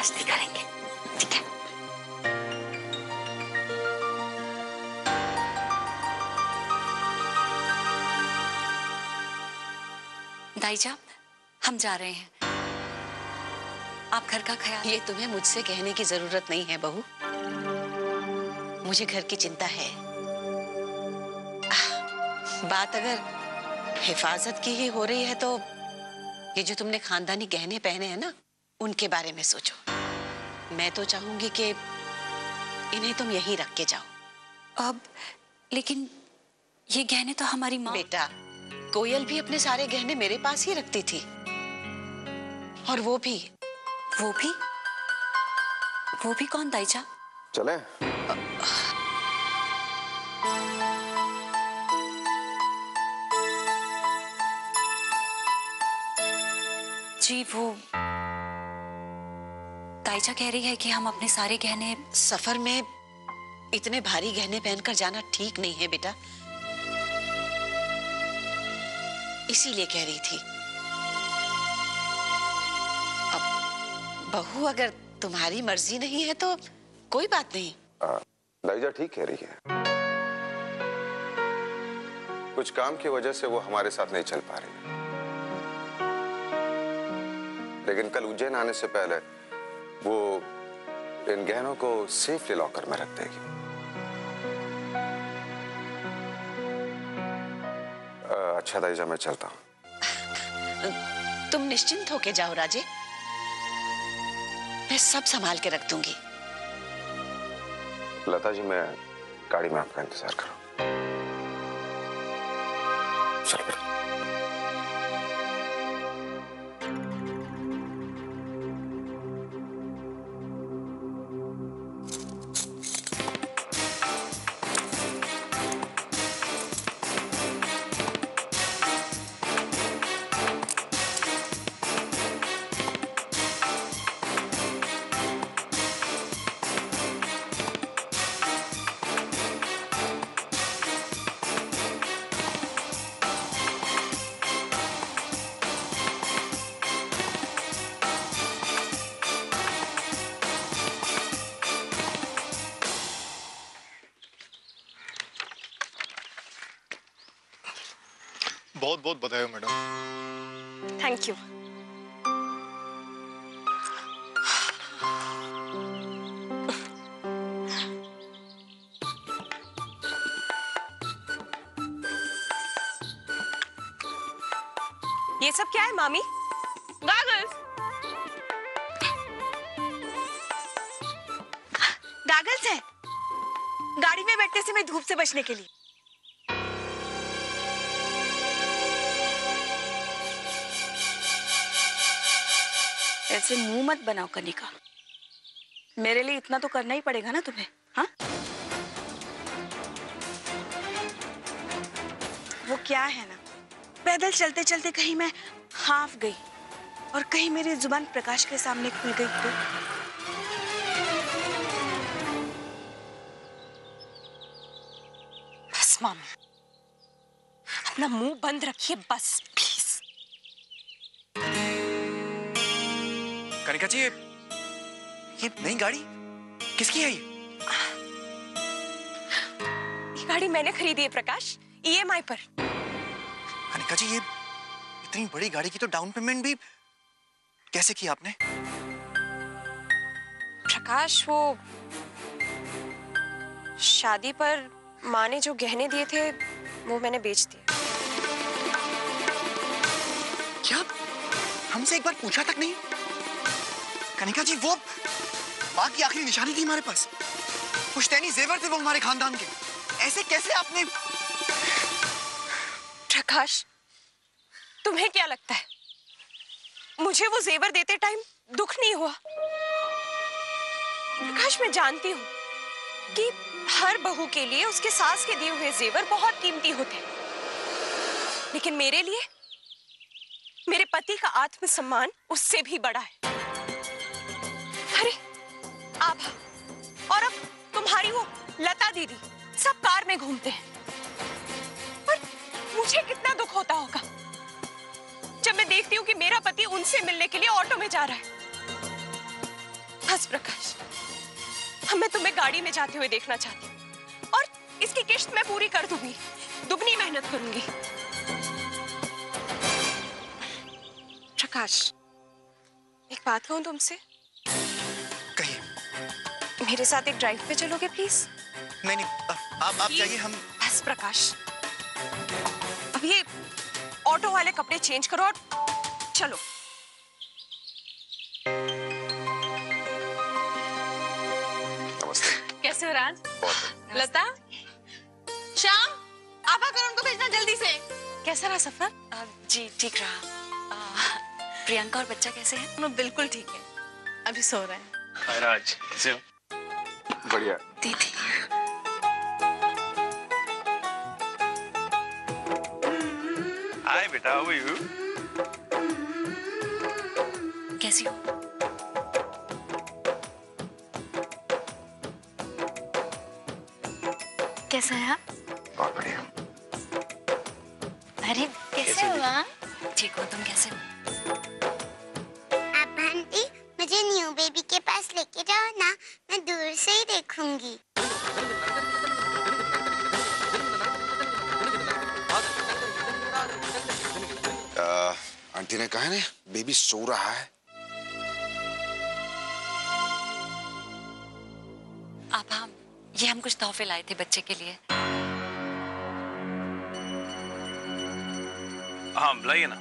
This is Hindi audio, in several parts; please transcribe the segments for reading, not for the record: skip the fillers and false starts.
मस्ती करेंगे, ठीक है? दाईजा, हम जा रहे हैं। आप घर का ख्याल। ये तुम्हें मुझसे कहने की जरूरत नहीं है बहू, मुझे घर की चिंता है। बात अगर हिफाजत की ही हो रही है तो ये जो तुमने खानदानी गहने पहने हैं ना, उनके बारे में सोचो। मैं तो चाहूंगी कि इन्हें तुम यहीं रख के जाओ। अब लेकिन ये गहने तो हमारी माँ। बेटा, कोयल भी अपने सारे गहने मेरे पास ही रखती थी, और वो भी कौन दाईजा? चले? जी वो दाईजा कह रही है कि हम अपने सारे गहने। सफर में इतने भारी गहने पहनकर जाना ठीक नहीं है बेटा, इसीलिए कह रही थी। अब बहू, अगर तुम्हारी मर्जी नहीं है तो कोई बात नहीं। दाईजा ठीक कह रही है, कुछ काम की वजह से वो हमारे साथ नहीं चल पा रही, लेकिन कल उज्जैन आने से पहले वो इन गहनों को सेफली लॉकर में रख देगी। अच्छा दाईजा, मैं चलता हूँ। तुम निश्चिंत होके जाओ राजे, मैं सब संभाल के रख दूंगी। लता जी, मैं गाड़ी में आपका इंतजार करूं। चलो। बहुत बहुत बधाई मैडम। Thank you. ये सब क्या है मामी? गॉगल्स। गॉगल्स है गाड़ी में बैठने से मैं धूप से बचने के लिए। ऐसे मुंह मत बनाओ कनिका, मेरे लिए इतना तो करना ही पड़ेगा ना तुम्हें। हाँ, वो क्या है ना, पैदल चलते चलते कहीं मैं हाफ गई और कहीं मेरी जुबान प्रकाश के सामने खुल गई तो। बस मामी, अपना मुंह बंद रखिए बस, प्लीज। कनिका जी, ये नई गाड़ी किसकी है? ये गाड़ी मैंने खरीदी है प्रकाश, EMI पर। कनिका जी, ये इतनी बड़ी गाड़ी की तो डाउन पेमेंट भी कैसे की आपने? प्रकाश, वो शादी पर माँ ने जो गहने दिए थे वो मैंने बेच दिए। क्या? हमसे एक बार पूछा तक नहीं? कनिका जी, वो माँ की आखिरी निशानी थी हमारे पास, पुश्तैनी जेवर थे वो हमारे खानदान के, ऐसे कैसे आपने? प्रकाश, तुम्हें क्या लगता है मुझे वो जेवर देते टाइम दुख नहीं हुआ? प्रकाश, मैं जानती हूँ कि हर बहू के लिए उसके सास के दिए हुए जेवर बहुत कीमती होते हैं, लेकिन मेरे लिए मेरे पति का आत्मसम्मान उससे भी बड़ा है। अरे आभा और अब तुम्हारी वो लता दीदी सब कार में घूमते हैं, पर मुझे कितना दुख होता होगा जब मैं देखती हूँ कि मेरा पति उनसे मिलने के लिए ऑटो में जा रहा है। बस प्रकाश, अब मैं तुम्हें गाड़ी में जाते हुए देखना चाहती हूँ और इसकी किश्त मैं पूरी कर दूंगी, दुगनी मेहनत करूंगी। प्रकाश, एक बात कहूं तुमसे? कहिए। मेरे साथ एक ड्राइव पे चलोगे प्लीज? नहीं नहीं, आप जाइए, हम। बस प्रकाश, अब ये ऑटो वाले कपड़े चेंज करो और चलो। नमस्ते। कैसे हो राज? बहुत लता, श्याम, आभा कर उनको भेजना जल्दी से। कैसा रहा सफर? जी ठीक रहा। प्रियंका और बच्चा कैसे हैं? वो बिल्कुल ठीक है, अभी सो रहे हैं। हाय राज, कैसे हो? बढ़िया। दीदी हाय बेटा, हाउ आर यू? कैसी हो? कैसा है आप? बहुत बढ़िया। अरे कैसे हो आप? ठीक हो, तुम कैसे हो? आप आंटी मुझे न्यू बेबी के पास लेके जाओ ना, मैं दूर से ही देखूंगी। आंटी ने कहा ना, बेबी सो रहा है। आप ये हम कुछ तोहफे लाए थे बच्चे के लिए। हाँ, बुलाइए ना।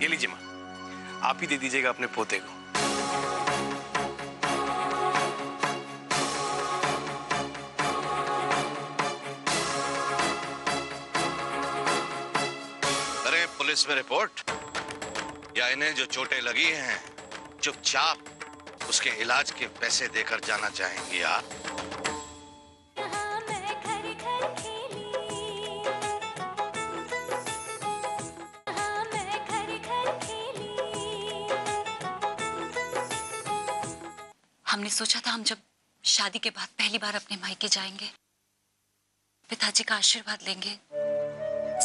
ये लीजिए माँ, आप ही दे दीजिएगा अपने पोते को। अरे पुलिस में रिपोर्ट, या इन्हें जो चोटें लगी हैं चुपचाप उसके इलाज के पैसे देकर जाना चाहेंगी आप? हमने सोचा था हम जब शादी के बाद पहली बार अपने मायके जाएंगे, पिताजी का आशीर्वाद लेंगे,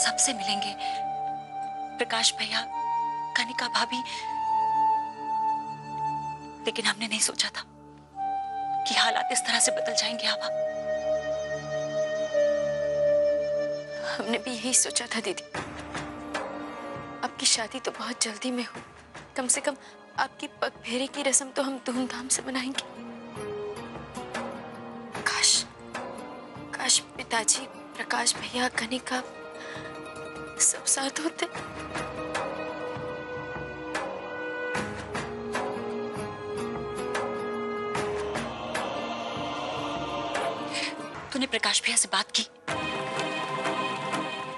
सबसे मिलेंगे, प्रकाश भैया, कनिका भाभी, लेकिन हमने नहीं सोचा था कि हालात इस तरह से बदल जाएंगे। आभा, हमने भी यही सोचा था दीदी। आपकी शादी तो बहुत जल्दी में हो, कम से कम आपकी पग फेरे की रस्म तो हम धूमधाम से मनाएंगे। काश पिताजी, प्रकाश भैया, कनिका सब साथ होते। तूने प्रकाश भैया से बात की,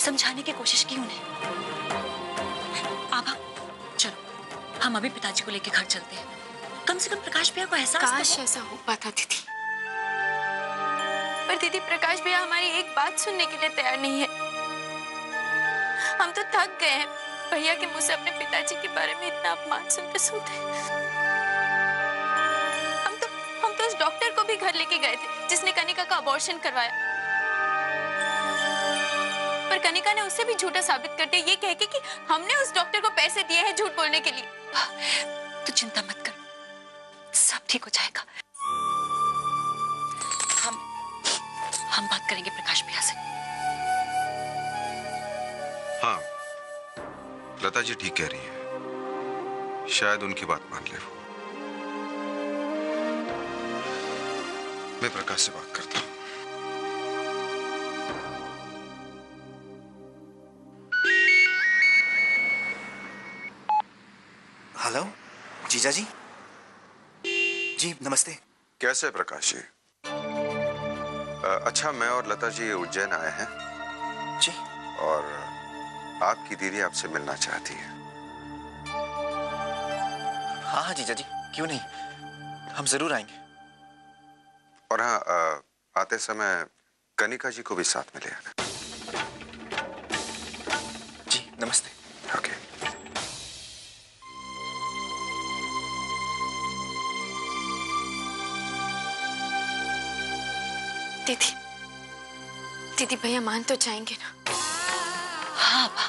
समझाने की कोशिश की उन्हें? आभा, चलो हम अभी पिताजी को लेके घर चलते हैं, कम से कम प्रकाश भैया को एहसास काश ऐसा हो पाता दीदी, पर दीदी प्रकाश भैया हमारी एक बात सुनने के लिए तैयार नहीं है। हम तो थक गए हैं भैया के मुंह से अपने पिताजी के बारे में इतना अपमान सुनते सुनते। हम तो उस डॉक्टर को भी घर लेके गए थे जिसने कनिका का अबॉर्शन करवाया, पर कनिका ने उसे भी झूठा साबित कर दिया, ये कह के कि हमने उस डॉक्टर को पैसे दिए हैं झूठ बोलने के लिए। तू चिंता मत कर, सब ठीक हो जाएगा। हम बात करेंगे प्रकाश भैया से। हाँ, लता जी ठीक कह रही है, शायद उनकी बात मान ले वो। मैं प्रकाश से बात करता हूँ। हेलो, जीजा जी। जी नमस्ते। कैसे है प्रकाश जी? अच्छा, मैं और लता जी उज्जैन आए हैं जी। और आपकी दीदी आपसे मिलना चाहती है। हाँ हाँ जीजा जी, क्यों नहीं, हम जरूर आएंगे। और हाँ, आते समय कनिका जी को भी साथ में ले आना। जी नमस्ते। ओके। दीदी भैया मान तो जाएंगे ना? हाँ आभा,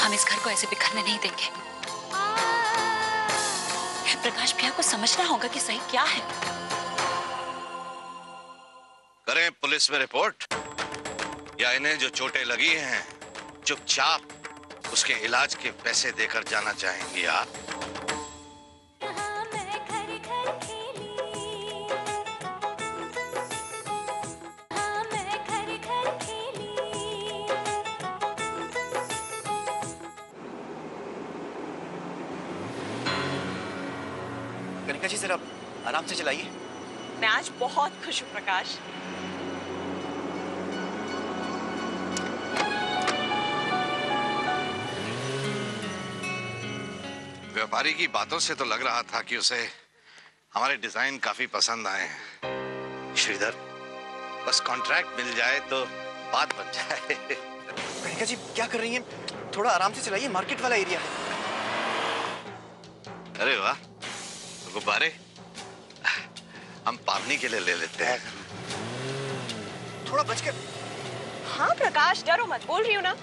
हम इस घर को ऐसे बिखरने नहीं देंगे। प्रकाश भैया को समझना होगा कि सही क्या है। करें पुलिस में रिपोर्ट, या इन्हें जो चोटें लगी हैं चुपचाप उसके इलाज के पैसे देकर जाना चाहेंगी आप? कनिका जी जरा आराम से चलाइए। मैं आज बहुत खुश हूँ प्रकाश। व्यापारी की बातों से तो लग रहा था कि उसे हमारे डिजाइन काफी पसंद आए हैं। श्रीधर, बस कॉन्ट्रैक्ट मिल जाए तो बात बन जाए। कनिका जी क्या कर रही हैं? थोड़ा आराम से चलाइए, मार्केट वाला एरिया है। अरे वाह, गुब्बारे हम पावनी के लिए ले लेते हैं। थोड़ा बच के। हाँ प्रकाश, डरो मत, बोल रही हूँ ना।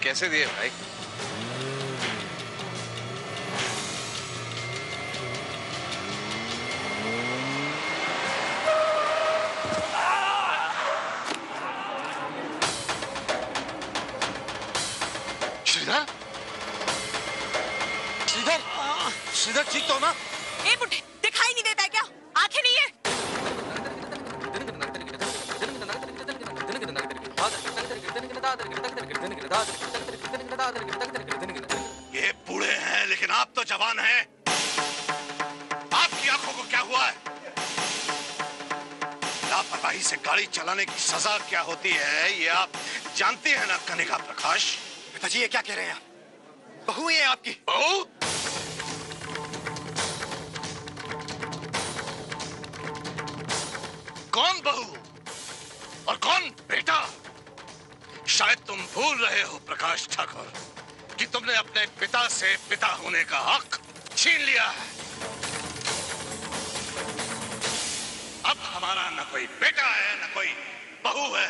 कैसे दिए भाई? श्रीधर, श्रीधर, श्रीधर ठीक तो ना? ए बुढ़े, दिखाई नहीं देता है क्या? आंखें नहीं है? ये बूढ़े हैं लेकिन आप तो जवान हैं। आपकी आंखों को क्या हुआ है? लापरवाही से गाड़ी चलाने की सजा क्या होती है ये आप जानती हैं ना कनिका प्रकाश? पिताजी ये क्या कह रहे हैं? बहू है आपकी? बहू? कौन बहू और कौन बेटा? शायद तुम भूल रहे हो प्रकाश ठाकुर कि तुमने अपने पिता से पिता होने का हक छीन लिया है। अब हमारा न कोई बेटा है न कोई बहू है।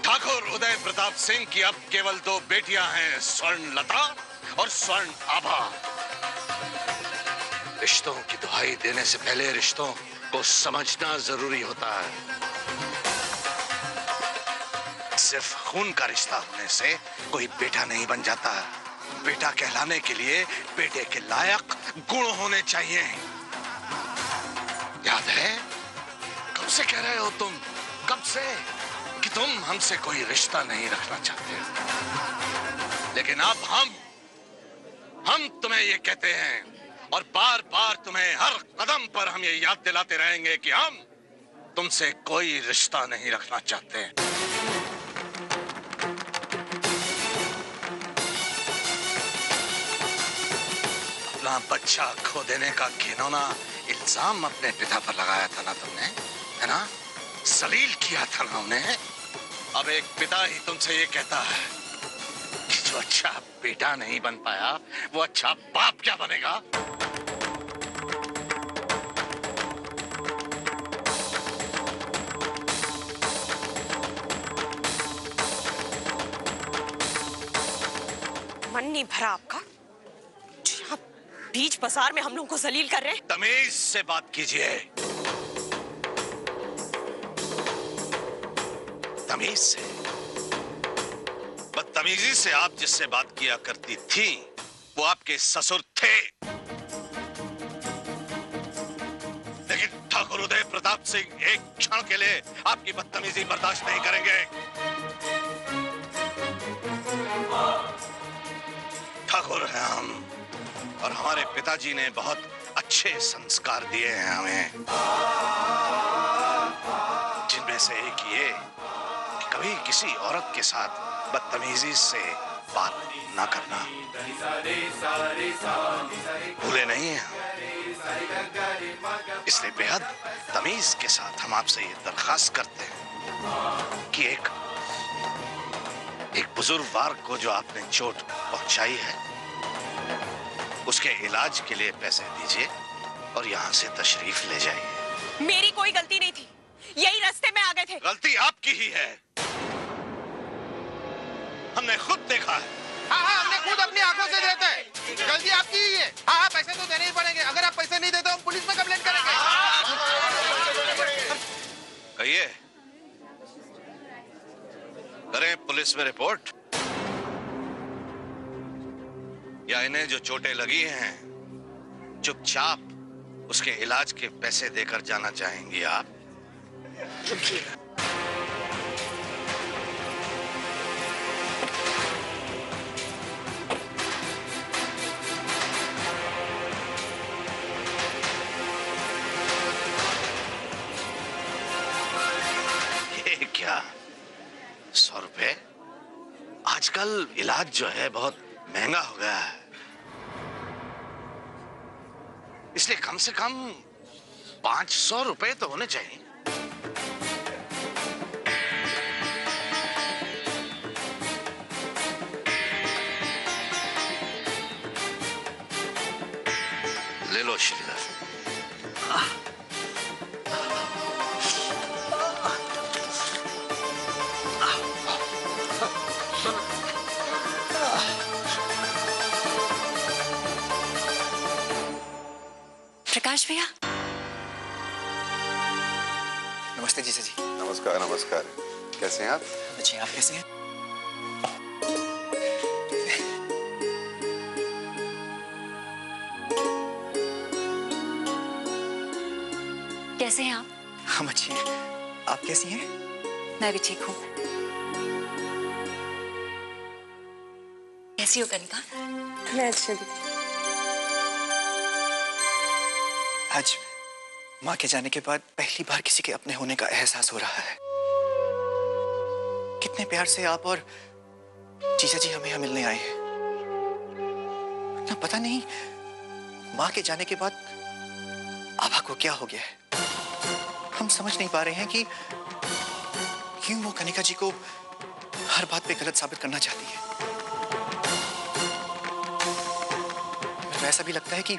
ठाकुर उदय प्रताप सिंह की अब केवल 2 बेटियां हैं, स्वर्णलता और स्वर्ण आभा। रिश्तों की दुहाई देने से पहले रिश्तों को समझना जरूरी होता है। सिर्फ खून का रिश्ता होने से कोई बेटा नहीं बन जाता। बेटा कहलाने के लिए बेटे के लायक गुण होने चाहिए। याद है? कब से कह रहे हो तुम? कब से कि तुम हमसे कोई रिश्ता नहीं रखना चाहते। लेकिन अब हम तुम्हें ये कहते हैं और बार बार तुम्हें हर कदम पर हम ये याद दिलाते रहेंगे कि हम तुमसे कोई रिश्ता नहीं रखना चाहते। अपना बच्चा खो देने का घिनौना इल्जाम अपने पिता पर लगाया था ना तुमने, है ना? जलील किया था ना उन्हें। अब एक पिता ही तुमसे ये कहता है कि जो अच्छा बेटा नहीं बन पाया वो अच्छा बाप क्या बनेगा? मन नहीं भरा आपका? आप बीच बाजार में हम लोगों को जलील कर रहे हैं। तमीज से बात कीजिए, तमीज से। बदतमीजी से आप जिससे बात किया करती थी वो आपके ससुर थे। लेकिन ठाकुर उदय प्रताप सिंह एक क्षण के लिए आपकी बदतमीजी बर्दाश्त नहीं करेंगे। ठाकुर हैं हम और हमारे पिताजी ने बहुत अच्छे संस्कार दिए हैं हमें, जिनमें से एक ये कि कभी किसी औरत के साथ बदतमीजी से बात ना करना। भूले नहीं हैं, इसलिए बेहद तमीज के साथ हम आपसे ये दरखास्त करते हैं कि एक बुजुर्गवार को जो आपने चोट पहुंचाई है उसके इलाज के लिए पैसे दीजिए और यहाँ से तशरीफ ले जाइए। मेरी कोई गलती नहीं थी, यही रास्ते में आ गए थे। गलती आपकी ही है। हमने खुद देखा है हाँ हाँ, हमने खुद अपनी आंखों से देते हैं। गलती आपकी ही है। हाँ हाँ, पैसे तो देने ही पड़ेंगे। अगर आप पैसे नहीं देते हम पुलिस में कंप्लेंट करेंगे। कहिए, करें पुलिस में रिपोर्ट, या इन्हें जो चोटें लगी हैं चुपचाप उसके इलाज के पैसे देकर जाना चाहेंगी आप? ये क्या, 100 रुपए? आजकल इलाज जो है बहुत महंगा हो गया है, इसलिए कम से कम 500 रुपए तो होने चाहिए। ले लो श्रीधर। प्रकाश भैया। नमस्ते जीजा जी। नमस्कार नमस्कार। कैसे हैं आप? अच्छे, आप कैसे हैं? कैसे हैं आप? हम अच्छे हैं, आप कैसी हैं? मैं भी ठीक हूँ। कैसी हो कनिका? मैं अच्छी हूँ। आज माँ के जाने के बाद पहली बार किसी के अपने होने का एहसास हो रहा है। कितने प्यार से आप और जीजा जी हमें यहाँ मिलने आए हैं। ना पता नहीं माँ के जाने के बाद आभा को क्या हो गया है। हम समझ नहीं पा रहे हैं कि क्यों वो कनिका जी को हर बात पे गलत साबित करना चाहती है। मुझे ऐसा भी लगता है कि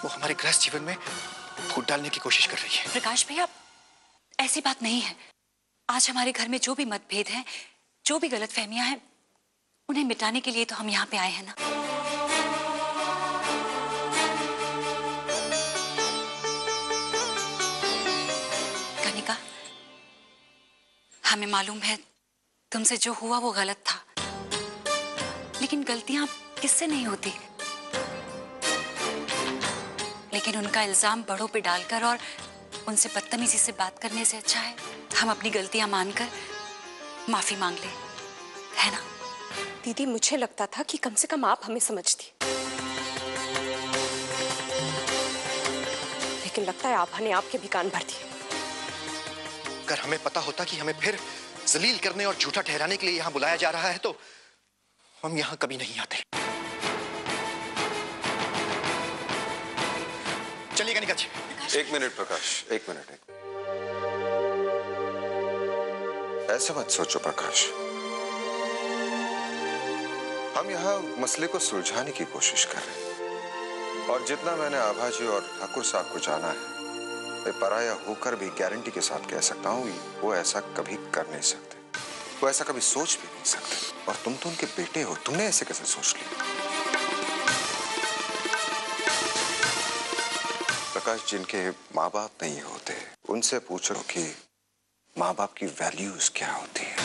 वो हमारे गृहस्थ जीवन में फूट डालने की कोशिश कर रही है। प्रकाश भैया, ऐसी बात नहीं है। आज हमारे घर में जो भी मतभेद हैं, जो भी गलतफहमियां हैं, उन्हें मिटाने के लिए तो हम यहाँ पे आए हैं ना। कनिका, हमें मालूम है तुमसे जो हुआ वो गलत था, लेकिन गलतियां किससे नहीं होती। लेकिन उनका इल्जाम बड़ों पे डालकर और उनसे बदतमीजी से बात करने से अच्छा है हम अपनी गलतियां मानकर माफी मांग ले, है ना? दीदी, मुझे लगता था कि कम से कम आप हमें समझती, लेकिन लगता है आभा ने आपके भी कान भर दिए। अगर हमें पता होता कि हमें फिर जलील करने और झूठा ठहराने के लिए यहाँ बुलाया जा रहा है तो हम यहाँ कभी नहीं आते। चलिए कनिका जी। एक मिनट प्रकाश, एक मिनट। ऐसा मत सोचो प्रकाश, हम यहाँ मसले को सुलझाने की कोशिश कर रहे हैं। और जितना मैंने आभा जी और ठाकुर साहब को जाना है, मैं पराया होकर भी गारंटी के साथ कह सकता हूँ वो ऐसा कभी कर नहीं सकते, वो ऐसा कभी सोच भी नहीं सकते। और तुम तो उनके बेटे हो, तुमने ऐसे कैसे सोच लिया? प्रकाश, जिनके माँ बाप नहीं होते उनसे पूछो कि माँ बाप की वैल्यूज क्या होती है,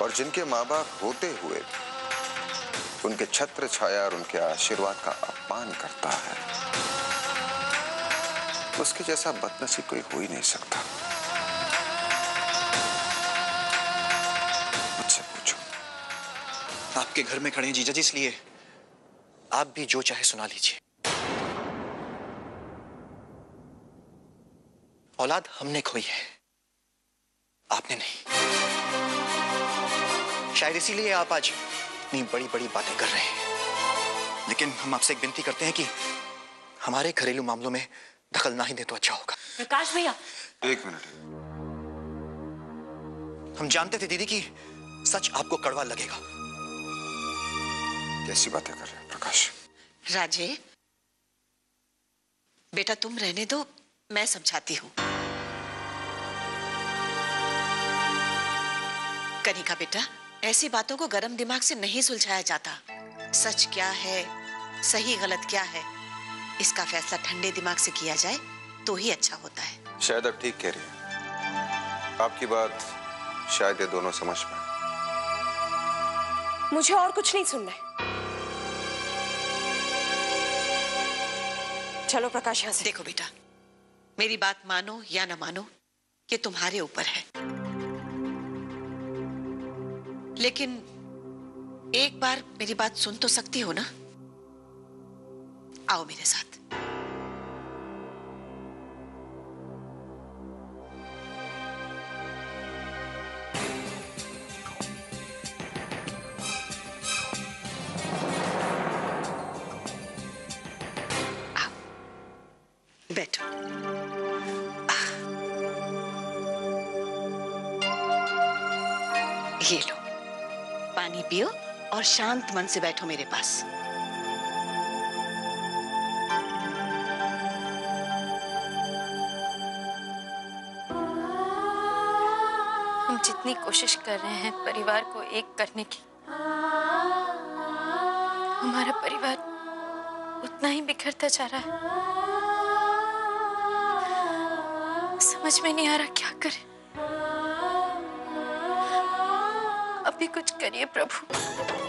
और जिनके माँ बाप होते हुए उनके छत्र छाया और उनके आशीर्वाद का अपमान करता है, उसके जैसा बदनसीब कोई हो ही नहीं सकता। मुझसे पूछो। आपके घर में खड़े हैं जीजा जी, इसलिए आप भी जो चाहे सुना लीजिए। औलाद हमने खोई है, आपने नहीं। शायद इसीलिए आप आज इतनी बड़ी बड़ी बातें कर रहे हैं। लेकिन हम आपसे एक विनती करते हैं कि हमारे घरेलू मामलों में दखल ना ही दे तो अच्छा होगा। प्रकाश भैया, एक मिनट। हम जानते थे दीदी कि सच आपको कड़वा लगेगा। कैसी बातें कर रहे हैं प्रकाश? राजे, बेटा तुम रहने दो, मैं समझाती हूँ। कनिका बेटा, ऐसी बातों को गरम दिमाग से नहीं सुलझाया जाता। सच क्या है, सही गलत क्या है, इसका फैसला ठंडे दिमाग से किया जाए तो ही अच्छा होता है। शायद अब ठीक कह रही है। आपकी बात शायद ये दोनों समझ पाए। मुझे और कुछ नहीं सुनना है। चलो प्रकाश, यहाँ से। देखो बेटा, मेरी बात मानो या ना मानो, ये तुम्हारे ऊपर है, लेकिन एक बार मेरी बात सुन तो सकती हो ना? आओ मेरे साथ। बैठो। ये लो, पानी पियो और शांत मन से बैठो मेरे पास। हम जितनी कोशिश कर रहे हैं परिवार को एक करने की, हमारा परिवार उतना ही बिखरता जा रहा है। समझ में नहीं आ रहा क्या करें। अभी कुछ करिए प्रभु।